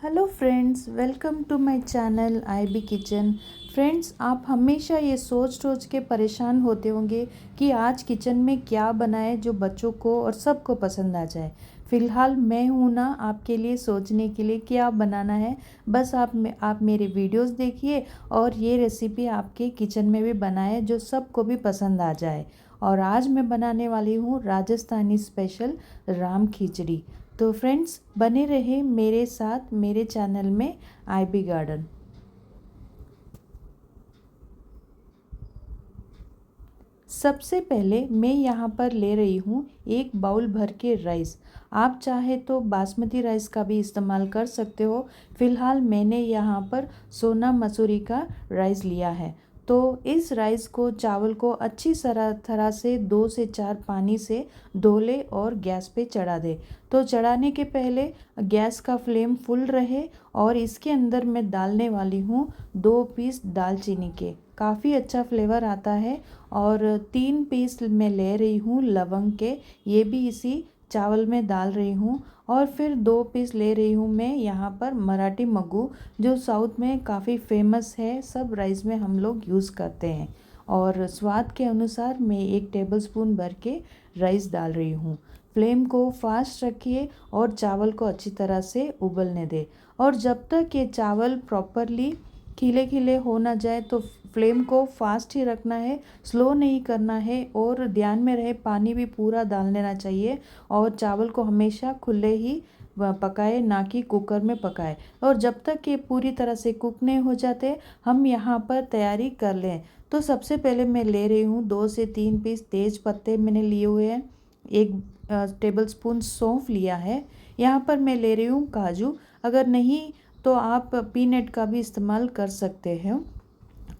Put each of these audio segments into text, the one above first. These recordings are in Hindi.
Hello friends, welcome to my channel I B kitchen. Friends, आप हमेशा ये सोच के परेशान होते होंगे कि आज किचन में क्या बनाए जो बच्चों को और सबको पसंद आ जाए। फ़िलहाल मैं हूँ ना आपके लिए सोचने के लिए क्या बनाना है। बस आप मेरे वीडियोस देखिए और ये रेसिपी आपके किचन में भी बनाए जो सबको भी पसंद आ जाए। और आज मैं बनाने वाली हूँ राजस्थानी स्पेशल राम खिचड़ी। तो फ्रेंड्स, बने रहे मेरे साथ मेरे चैनल में आई बी गार्डन। सबसे पहले मैं यहाँ पर ले रही हूँ 1 बाउल भर के राइस। आप चाहे तो बासमती राइस का भी इस्तेमाल कर सकते हो। फ़िलहाल मैंने यहाँ पर सोना मसूरी का राइस लिया है। तो इस राइस को चावल को अच्छी तरह से 2 से 4 पानी से धो ले और गैस पे चढ़ा दे। तो चढ़ाने के पहले गैस का फ्लेम फुल रहे और इसके अंदर मैं डालने वाली हूँ 2 पीस दालचीनी के। काफ़ी अच्छा फ्लेवर आता है। और 3 पीस मैं ले रही हूँ लवंग के, ये भी इसी चावल में डाल रही हूँ। और फिर 2 पीस ले रही हूँ मैं यहाँ पर मराठी मग्गू, जो साउथ में काफ़ी फेमस है, सब राइस में हम लोग यूज़ करते हैं। और स्वाद के अनुसार मैं 1 टेबलस्पून भर के राइस डाल रही हूँ। फ्लेम को फास्ट रखिए और चावल को अच्छी तरह से उबलने दें। और जब तक ये चावल प्रॉपरली खिले खिले हो ना जाए तो फ्लेम को फास्ट ही रखना है, स्लो नहीं करना है। और ध्यान में रहे पानी भी पूरा डाल देना चाहिए। और चावल को हमेशा खुले ही पकाए, ना कि कुकर में पकाए। और जब तक ये पूरी तरह से कुक नहीं हो जाते हम यहाँ पर तैयारी कर लें। तो सबसे पहले मैं ले रही हूँ 2 से 3 पीस तेज पत्ते मैंने लिए हुए हैं। 1 टेबलस्पून सौंफ लिया है। यहाँ पर मैं ले रही हूँ काजू, अगर नहीं तो आप पीनट का भी इस्तेमाल कर सकते हैं।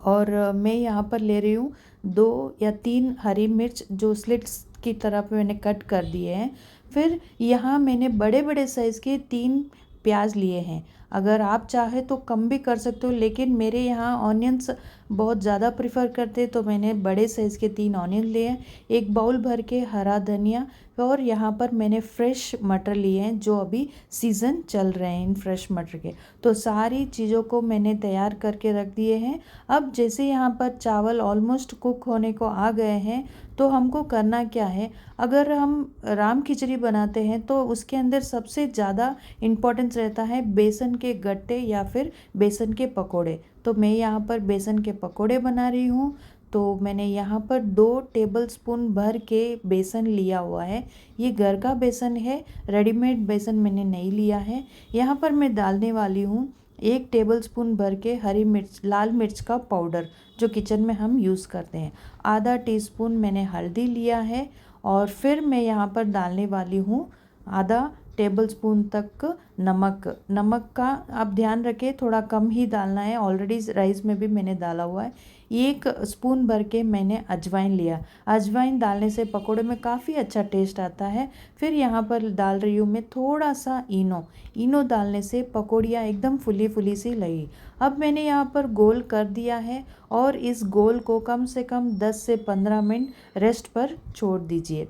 और मैं यहाँ पर ले रही हूँ 2 या 3 हरी मिर्च जो स्लिट्स की तरह पे मैंने कट कर दिए हैं। फिर यहाँ मैंने बड़े बड़े साइज़ के 3 प्याज लिए हैं। अगर आप चाहे तो कम भी कर सकते हो, लेकिन मेरे यहाँ ऑनियंस बहुत ज़्यादा प्रिफर करते तो मैंने बड़े साइज़ के 3 ऑनियन लिए हैं। 1 बाउल भर के हरा धनिया। और यहाँ पर मैंने फ्रेश मटर लिए हैं जो अभी सीज़न चल रहे हैं इन फ्रेश मटर के। तो सारी चीज़ों को मैंने तैयार करके रख दिए हैं। अब जैसे यहाँ पर चावल ऑलमोस्ट कुक होने को आ गए हैं तो हमको करना क्या है, अगर हम राम खिचड़ी बनाते हैं तो उसके अंदर सबसे ज़्यादा इम्पोर्टेंस रहता है बेसन के गट्टे या फिर बेसन के पकोड़े। तो मैं यहाँ पर बेसन के पकोड़े बना रही हूँ। तो मैंने यहाँ पर 2 टेबलस्पून भर के बेसन लिया हुआ है। ये घर का बेसन है, रेडीमेड बेसन मैंने नहीं लिया है। यहाँ पर मैं डालने वाली हूँ 1 टेबलस्पून भर के हरी मिर्च लाल मिर्च का पाउडर जो किचन में हम यूज़ करते हैं। आधा टीस्पून मैंने हल्दी लिया है। और फिर मैं यहाँ पर डालने वाली हूँ आधा टेबलस्पून तक नमक का आप ध्यान रखें, थोड़ा कम ही डालना है, ऑलरेडी राइस में भी मैंने डाला हुआ है। 1 स्पून भर के मैंने अजवाइन लिया। अजवाइन डालने से पकोड़े में काफ़ी अच्छा टेस्ट आता है। फिर यहाँ पर डाल रही हूँ मैं थोड़ा सा इनो डालने से पकौड़ियाँ एकदम फुली फुली सी लगी। अब मैंने यहाँ पर गोल कर दिया है और इस गोल को कम से कम 10 से 15 मिनट रेस्ट पर छोड़ दीजिए।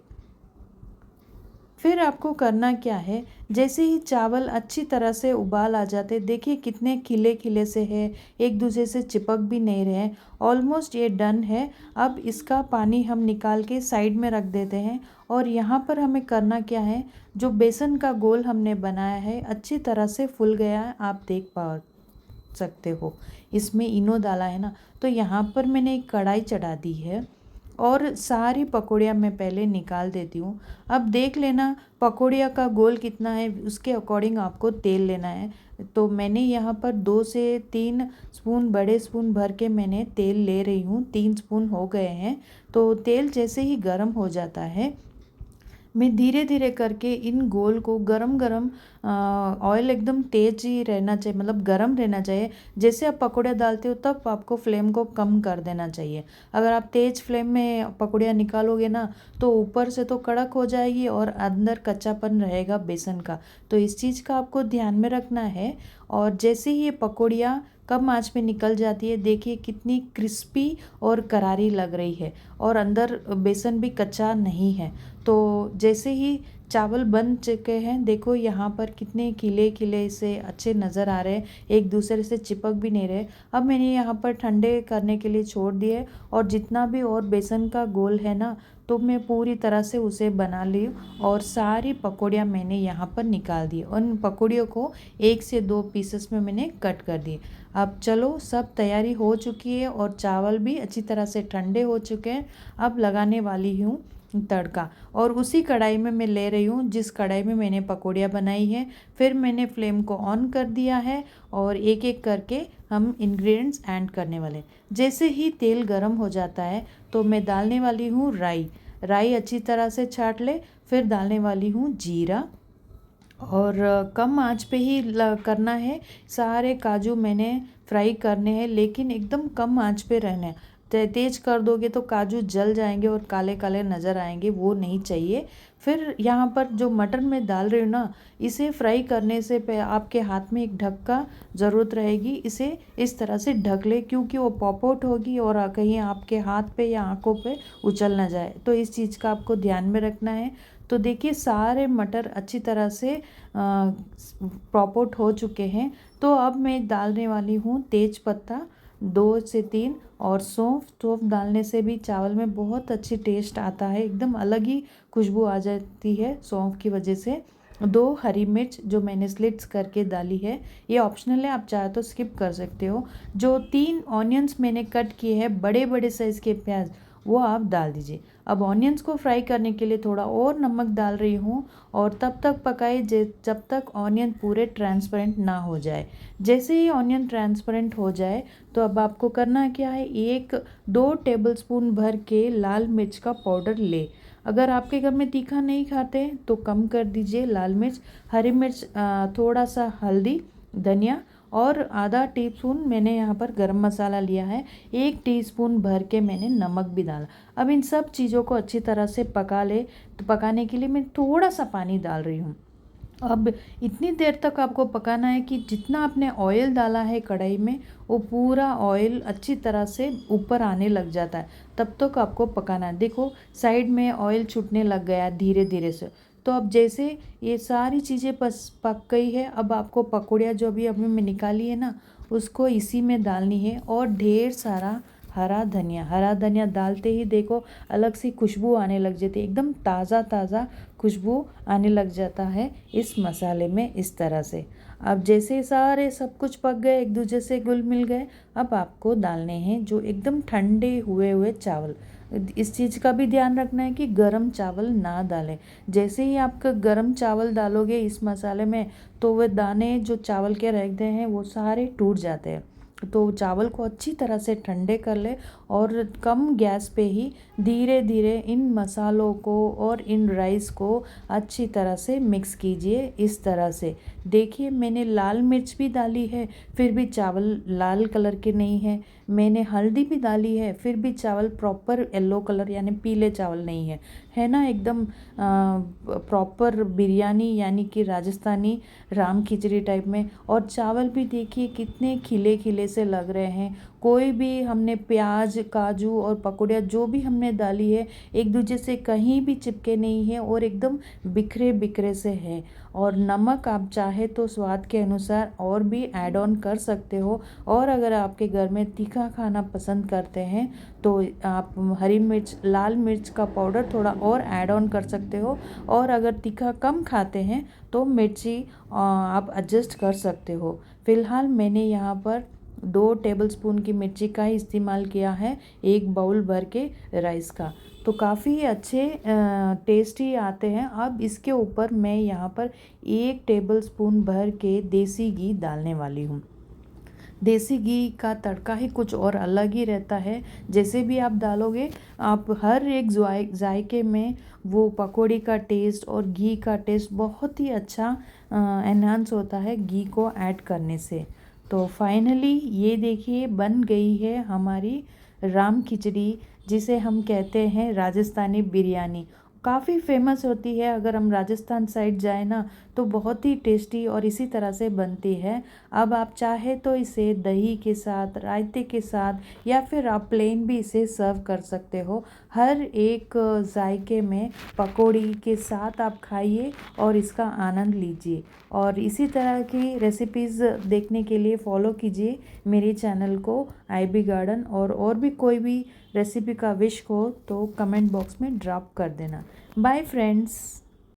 फिर आपको करना क्या है, जैसे ही चावल अच्छी तरह से उबाल आ जाते, देखिए कितने खिले खिले से है, एक दूसरे से चिपक भी नहीं रहे। ऑलमोस्ट ये डन है। अब इसका पानी हम निकाल के साइड में रख देते हैं। और यहाँ पर हमें करना क्या है, जो बेसन का गोल हमने बनाया है अच्छी तरह से फूल गया है, आप देख पा सकते हो। इसमें इनो डाला है ना। तो यहाँ पर मैंने एक कढ़ाई चढ़ा दी है और सारी पकौड़ियाँ मैं पहले निकाल देती हूँ। अब देख लेना पकौड़ियाँ का गोल कितना है, उसके अकॉर्डिंग आपको तेल लेना है। तो मैंने यहाँ पर 2 से 3 स्पून बड़े स्पून भर के मैंने तेल ले रही हूँ। 3 स्पून हो गए हैं। तो तेल जैसे ही गर्म हो जाता है मैं धीरे धीरे करके इन गोल को गरम गरम ऑयल एकदम तेज ही रहना चाहिए, मतलब गरम रहना चाहिए। जैसे आप पकौड़ियाँ डालते हो तब आपको फ्लेम को कम कर देना चाहिए। अगर आप तेज़ फ्लेम में पकौड़ियाँ निकालोगे ना तो ऊपर से तो कड़क हो जाएगी और अंदर कच्चापन रहेगा बेसन का। तो इस चीज़ का आपको ध्यान में रखना है। और जैसे ही ये पकौड़ियाँ कम आंच में निकल जाती है, देखिए कितनी क्रिस्पी और करारी लग रही है और अंदर बेसन भी कच्चा नहीं है। तो जैसे ही चावल बन चुके हैं। देखो यहाँ पर कितने खिले खिले से अच्छे नज़र आ रहे हैं, एक दूसरे से चिपक भी नहीं रहे। अब मैंने यहाँ पर ठंडे करने के लिए छोड़ दिए और जितना भी और बेसन का घोल है ना, तो मैं पूरी तरह से उसे बना ली और सारी पकौड़ियाँ मैंने यहाँ पर निकाल दी। उन पकौड़ियों को 1 से 2 पीसेस में मैंने कट कर दिए। अब चलो, सब तैयारी हो चुकी है और चावल भी अच्छी तरह से ठंडे हो चुके हैं। अब लगाने वाली हूँ तड़का, और उसी कढ़ाई में मैं ले रही हूँ जिस कढ़ाई में मैंने पकौड़ियाँ बनाई है। फिर मैंने फ्लेम को ऑन कर दिया है और एक एक करके हम इंग्रेडिएंट्स ऐड करने वाले हैं। जैसे ही तेल गर्म हो जाता है तो मैं डालने वाली हूँ राई अच्छी तरह से छाट ले। फिर डालने वाली हूँ जीरा, और कम आंच पे ही करना है। सारे काजू मैंने फ्राई करने हैं, लेकिन एकदम कम आंच पे रहना है। तेज कर दोगे तो काजू जल जाएंगे और काले काले नज़र आएंगे, वो नहीं चाहिए। फिर यहाँ पर जो मटर मैं डाल रही हूँ ना, इसे फ्राई करने से आपके हाथ में एक ढक का ज़रूरत रहेगी। इसे इस तरह से ढक ले, क्योंकि वो पॉप आउट होगी और कहीं आपके हाथ पे या आंखों पे उछल ना जाए, तो इस चीज़ का आपको ध्यान में रखना है। तो देखिए सारे मटर अच्छी तरह से पॉप आउट हो चुके हैं। तो अब मैं डालने वाली हूँ तेज पत्ता 2 से 3, और सौंफ डालने से भी चावल में बहुत अच्छी टेस्ट आता है, एकदम अलग ही खुशबू आ जाती है सौंफ की वजह से। 2 हरी मिर्च जो मैंने स्लिट्स करके डाली है, ये ऑप्शनल है, आप चाहे तो स्किप कर सकते हो। जो 3 ऑनियंस मैंने कट किए हैं, बड़े बड़े साइज़ के प्याज, वो आप डाल दीजिए। अब ऑनियंस को फ्राई करने के लिए थोड़ा और नमक डाल रही हूँ, और तब तक पकाइए जब तक ऑनियन पूरे ट्रांसपेरेंट ना हो जाए। जैसे ही ऑनियन ट्रांसपेरेंट हो जाए तो अब आपको करना क्या है, 1-2 टेबलस्पून भर के लाल मिर्च का पाउडर ले। अगर आपके घर में तीखा नहीं खाते तो कम कर दीजिए लाल मिर्च, हरी मिर्च, थोड़ा सा हल्दी, धनिया, और आधा टीस्पून मैंने यहाँ पर गरम मसाला लिया है। 1 टीस्पून भर के मैंने नमक भी डाला। अब इन सब चीज़ों को अच्छी तरह से पका ले। तो पकाने के लिए मैं थोड़ा सा पानी डाल रही हूँ। अब इतनी देर तक आपको पकाना है कि जितना आपने ऑयल डाला है कढ़ाई में, वो पूरा ऑयल अच्छी तरह से ऊपर आने लग जाता है, तब तक आपको पकाना है। देखो साइड में ऑयल छूटने लग गया धीरे धीरे से। तो अब जैसे ये सारी चीज़ें पक गई है, अब आपको पकौड़ियाँ जो अभी मैं निकाली है ना, उसको इसी में डालनी है। और ढेर सारा हरा धनिया डालते ही देखो अलग सी खुशबू आने लग जाती है, एकदम ताज़ा ताज़ा खुशबू आने लग जाता है इस मसाले में, इस तरह से। अब जैसे सारे सब कुछ पक गए, एक दूसरे से घुल मिल गए, अब आपको डालने हैं जो एकदम ठंडे हुए हुए चावल। इस चीज़ का भी ध्यान रखना है कि गरम चावल ना डालें। जैसे ही आप गरम चावल डालोगे इस मसाले में, तो वह दाने जो चावल के रहते हैं वो सारे टूट जाते हैं। तो चावल को अच्छी तरह से ठंडे कर ले, और कम गैस पे ही धीरे धीरे इन मसालों को और इन राइस को अच्छी तरह से मिक्स कीजिए इस तरह से। देखिए मैंने लाल मिर्च भी डाली है, फिर भी चावल लाल कलर के नहीं है। मैंने हल्दी भी डाली है, फिर भी चावल प्रॉपर येलो कलर यानी पीले चावल नहीं है ना, एकदम प्रॉपर बिरयानी यानी कि राजस्थानी राम खिचड़ी टाइप में। और चावल भी देखिए कितने खिले खिले से लग रहे हैं। कोई भी हमने प्याज, काजू और पकौड़ियाँ जो भी हमने डाली है, एक दूसरे से कहीं भी चिपके नहीं है और एकदम बिखरे बिखरे से है। और नमक आप चाहे तो स्वाद के अनुसार और भी ऐड ऑन कर सकते हो। और अगर आपके घर में तीखा खाना पसंद करते हैं तो आप हरी मिर्च, लाल मिर्च का पाउडर थोड़ा और ऐड ऑन कर सकते हो। और अगर तीखा कम खाते हैं तो मिर्ची आप एडजस्ट कर सकते हो। फ़िलहाल मैंने यहाँ पर 2 टेबलस्पून की मिर्ची का ही इस्तेमाल किया है 1 बाउल भर के राइस का, तो काफ़ी अच्छे टेस्टी आते हैं। अब इसके ऊपर मैं यहाँ पर 1 टेबलस्पून भर के देसी घी डालने वाली हूँ। देसी घी का तड़का ही कुछ और अलग ही रहता है। जैसे भी आप डालोगे, आप हर एक जायके में वो पकौड़ी का टेस्ट और घी का टेस्ट बहुत ही अच्छा एनहांस होता है घी को ऐड करने से। तो फाइनली ये देखिए बन गई है हमारी राम खिचड़ी, जिसे हम कहते हैं राजस्थानी बिरयानी। काफ़ी फेमस होती है। अगर हम राजस्थान साइड जाए ना तो बहुत ही टेस्टी और इसी तरह से बनती है। अब आप चाहे तो इसे दही के साथ, रायते के साथ या फिर आप प्लेन भी इसे सर्व कर सकते हो। हर एक जायके में पकौड़ी के साथ आप खाइए और इसका आनंद लीजिए। और इसी तरह की रेसिपीज़ देखने के लिए फॉलो कीजिए मेरे चैनल को IB गार्डन। और भी कोई भी रेसिपी का विश हो तो कमेंट बॉक्स में ड्रॉप कर देना। Bye friends.